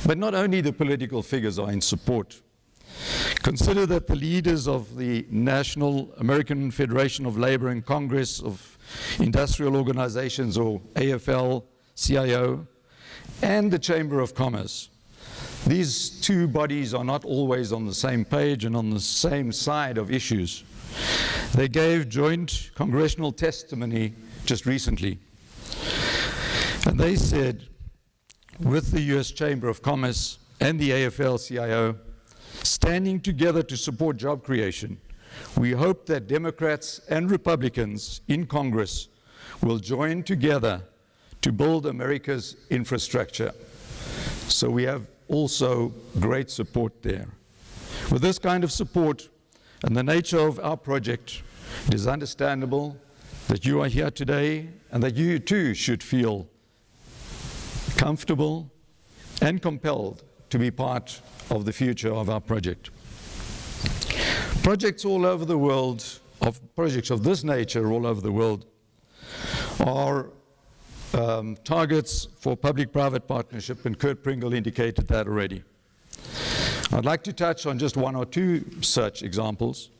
But not only the political figures are in support. Consider that the leaders of the National American Federation of Labor and Congress of Industrial Organizations, or AFL-CIO, and the Chamber of Commerce. These two bodies are not always on the same page and on the same side of issues. They gave joint congressional testimony just recently. And they said, with the US Chamber of Commerce and the AFL-CIO, standing together to support job creation, we hope that Democrats and Republicans in Congress will join together to build America's infrastructure. So we have also great support there. With this kind of support and the nature of our project, it is understandable that you are here today and that you too should feel comfortable and compelled to be part of the future of our project. Projects all over the world, projects of this nature all over the world, are targets for public-private partnership, and Kurt Pringle indicated that already. I'd like to touch on just one or two such examples,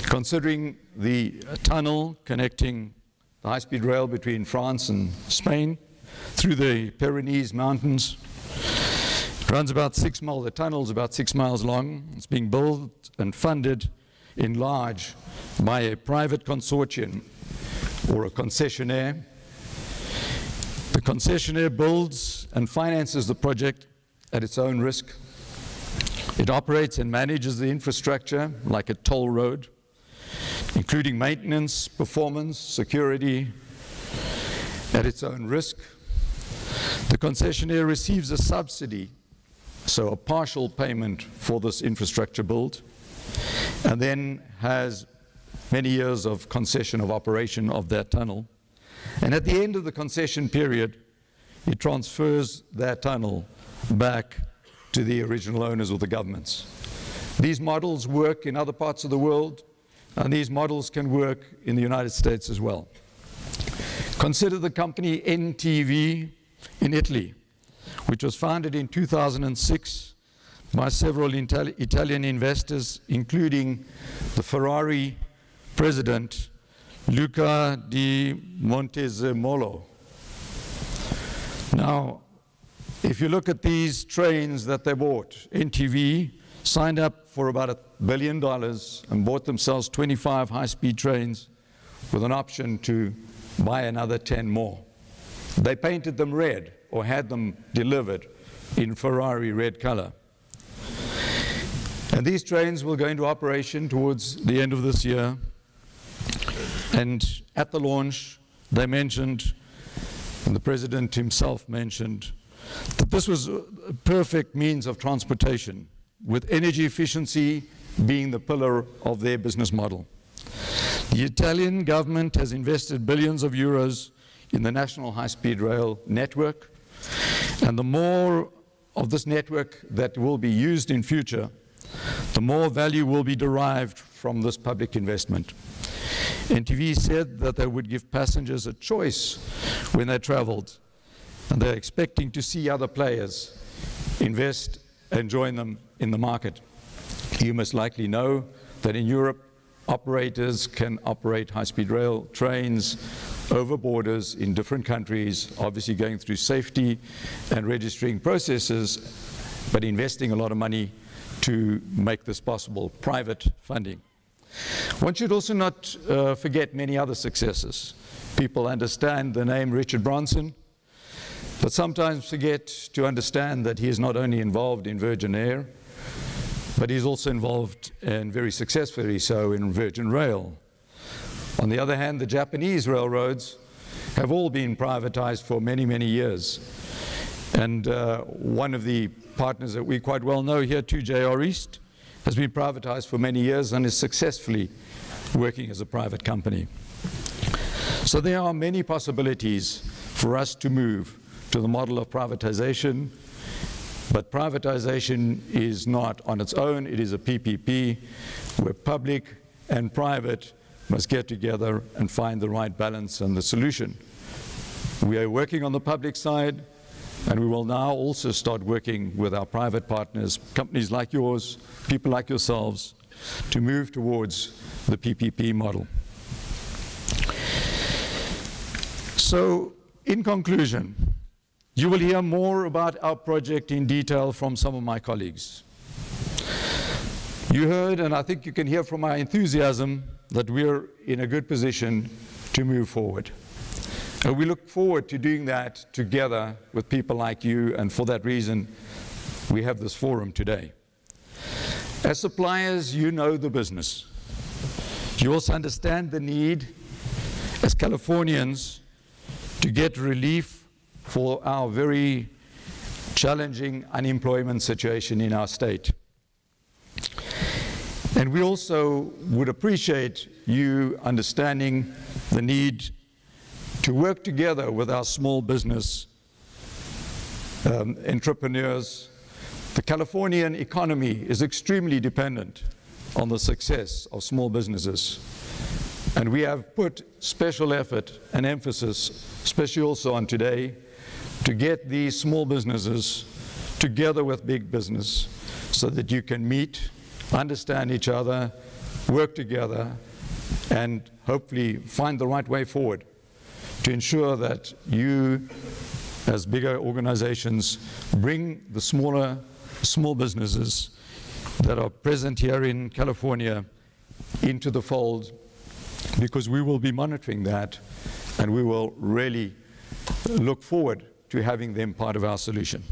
considering the tunnel connecting the high-speed rail between France and Spain through the Pyrenees Mountains. It runs about 6 miles, the tunnel's about 6 miles long. It's being built and funded in large by a private consortium or a concessionaire. The concessionaire builds and finances the project at its own risk. It operates and manages the infrastructure like a toll road, including maintenance, performance, security, at its own risk. The concessionaire receives a subsidy, so a partial payment for this infrastructure build, and then has many years of concession of operation of that tunnel. And at the end of the concession period, it transfers that tunnel back to the original owners or the governments. These models work in other parts of the world, and these models can work in the United States as well. Consider the company NTV in Italy, which was founded in 2006 by several Italian investors, including the Ferrari president, Luca di Montezemolo. Now, if you look at these trains that they bought, NTV signed up for about $1 billion and bought themselves 25 high-speed trains with an option to buy another 10 more. They painted them red, or had them delivered in Ferrari red color. And these trains will go into operation towards the end of this year. And at the launch, they mentioned, and the president himself mentioned, that this was a perfect means of transportation, with energy efficiency being the pillar of their business model. The Italian government has invested billions of euros in the national high-speed rail network, and the more of this network that will be used in future, the more value will be derived from this public investment. NTV said that they would give passengers a choice when they traveled, and they're expecting to see other players invest and join them in the market. You must likely know that in Europe, operators can operate high-speed rail trains over borders in different countries, obviously going through safety and registering processes, but investing a lot of money to make this possible, private funding. One should also not forget many other successes. People understand the name Richard Branson, but sometimes forget to understand that he is not only involved in Virgin Air, but he's also involved, and very successfully so, in Virgin Rail. On the other hand, the Japanese railroads have all been privatized for many, many years. And one of the partners that we quite well know here, 2JR East, has been privatized for many years and is successfully working as a private company. So there are many possibilities for us to move to the model of privatization, but privatization is not on its own. It is a PPP where public and private must get together and find the right balance and the solution. We are working on the public side, And we will now also start working with our private partners, companies like yours, people like yourselves, to move towards the PPP model. So, in conclusion, you will hear more about our project in detail from some of my colleagues. You heard, and I think you can hear from our enthusiasm, that we're in a good position to move forward. And we look forward to doing that together with people like you, and for that reason, we have this forum today. As suppliers, you know the business. You also understand the need, as Californians, to get relief for our very challenging unemployment situation in our state. And we also would appreciate you understanding the need to work together with our small business entrepreneurs. The Californian economy is extremely dependent on the success of small businesses. And we have put special effort and emphasis, especially also on today, to get these small businesses together with big business so that you can meet, understand each other, work together, and hopefully find the right way forward to ensure that you, as bigger organizations, bring the small businesses that are present here in California into the fold, because we will be monitoring that and we will really look forward to having them part of our solution.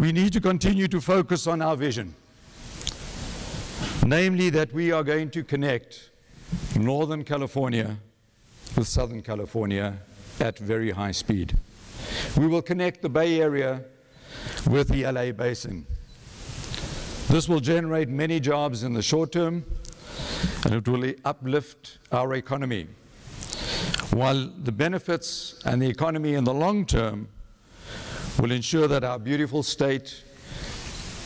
We need to continue to focus on our vision, namely that we are going to connect Northern California with Southern California at very high speed. We will connect the Bay Area with the LA Basin. This will generate many jobs in the short term, and it will uplift our economy, while the benefits and the economy in the long term will ensure that our beautiful state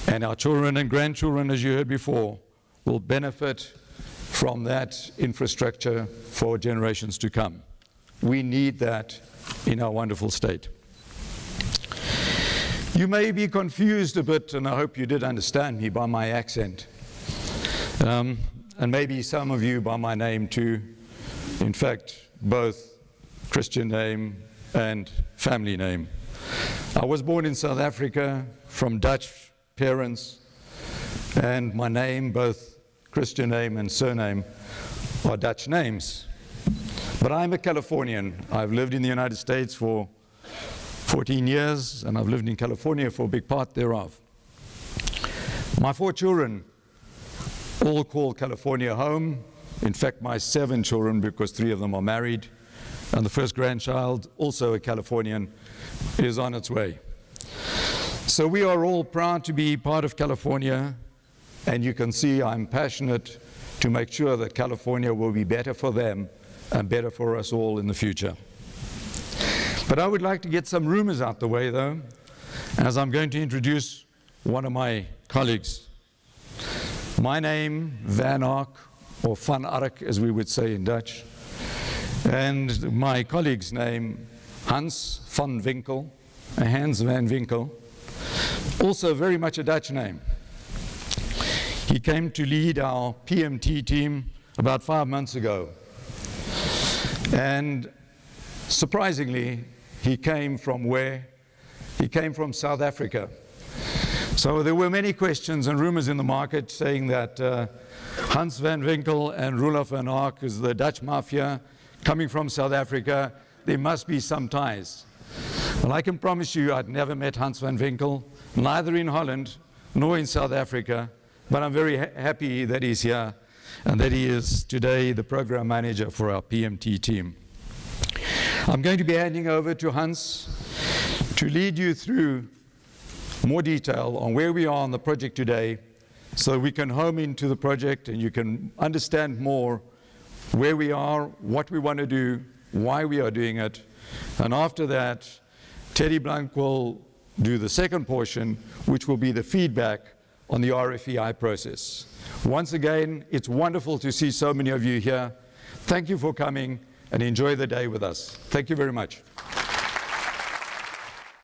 and our children and grandchildren, as you heard before, will benefit from that infrastructure for generations to come. We need that in our wonderful state. You may be confused a bit, and I hope you did understand me by my accent. And maybe some of you by my name too. In fact, both Christian name and family name. I was born in South Africa from Dutch parents, and my name, both Christian name and surname, are Dutch names. But I'm a Californian. I've lived in the United States for 14 years, and I've lived in California for a big part thereof. My 4 children all call California home. In fact, my 7 children, because 3 of them are married, and the first grandchild, also a Californian, is on its way. So we are all proud to be part of California, and you can see I'm passionate to make sure that California will be better for them and better for us all in the future. But I would like to get some rumors out the way, though, as I'm going to introduce one of my colleagues. My name, Van Ark, or Van Ark, as we would say in Dutch, and my colleague's name, Hans van Winkel, Hans van Winkel, also very much a Dutch name. He came to lead our PMT team about 5 months ago. And surprisingly, he came from where? He came from South Africa. So there were many questions and rumors in the market saying that Hans van Winkel and Roelof van Ark is the Dutch mafia coming from South Africa. There must be some ties. Well, I can promise you I'd never met Hans van Winkel, neither in Holland nor in South Africa, but I'm very happy that he's here and that he is today the program manager for our PMT team. I'm going to be handing over to Hans to lead you through more detail on where we are on the project today, so we can home into the project and you can understand more where we are, what we want to do, why we are doing it. And after that, Teddy Blank will do the second portion, which will be the feedback on the RFEI process. Once again, it's wonderful to see so many of you here. Thank you for coming, and enjoy the day with us. Thank you very much.